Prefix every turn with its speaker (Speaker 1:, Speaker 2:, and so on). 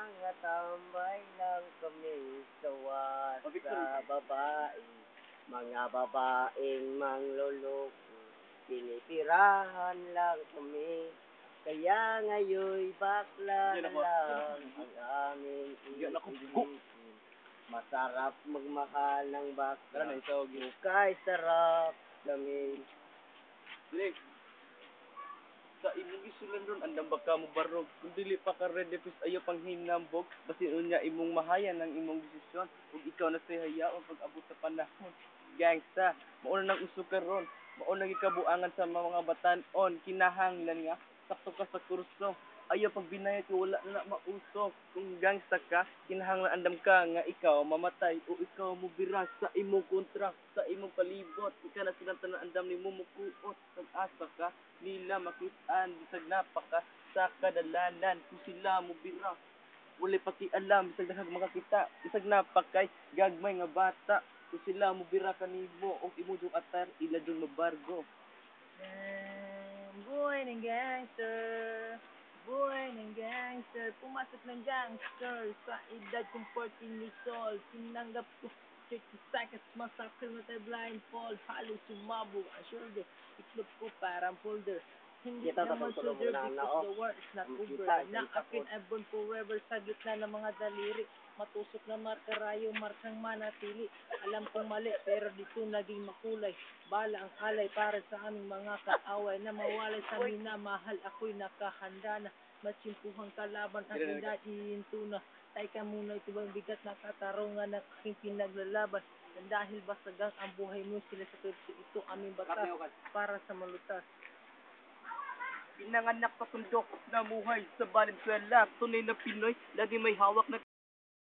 Speaker 1: mga tambay lang kami sawa sa babae. Mga babaeng mangloloko, tinitirahan lang kami. Kaya ngayon'y bakla na lang ang aming iisipin. Masarap magmahal ng bakla, kay sarap kami.
Speaker 2: Lik, sa imong isulan ron, andang baka mo barog. Kung dili pa ka ready, please ayaw pang hinambog. Basin unya imong mahayan ang imong desisyon. Kung ikaw na say hayaon pag abot sa panahon. Gangsta, mauna nang usukan ron. Mauna gikabuangan sa mga batan-on. Kinahanglan nga, sakto ka sa kurso. Ayaw pag binayad ko, wala na mausok. Kung gangsta ka, kinahanglan andam ka nga ikaw mamatay o ikaw mo biras sa imong kontra, sa imong palibot. Ika na silang tanan andam ni mo mukuot. Pag-asa ka, nila makitaan, bisag napaka sa kadalanan. Kung sila mo bira, wala pakialam, bisag daghang makakita, bisag napakay gagmay nga bata. Kung sila mo bira kanimo, o imo dung atar, ila dung mabargo.
Speaker 1: Buhay ng gangster, buhay ng gangster, pumasok ng gangster sa edad kong 14 years old. Tinanggap ko 30 seconds, massacre na tayo blindfold. Halos sumabog ang shoulder, iklop ko parang folder. Hindi naman shoulder because the war is not over. Na akin ay born forever sa gitna ng mga daliri. Matusok na markarayo, markang manatili. Alam kong mali, pero dito naging makulay. Bala ang alay para sa aming mga kaaway na mawalay sa minamahal. Ako'y nakahanda na matsimpuhang kalaban ang edad iintuna. Tay ka muna, ito bang bigat na katarungan ng aking pinaglalaban. Dahil basagang ang buhay mo, sila sa kripto, ito aming batas para sa malutas.
Speaker 2: Pinanganak sa tundok na muhay sa Valenzuela, tunay na Pinoy, lagi may hawak na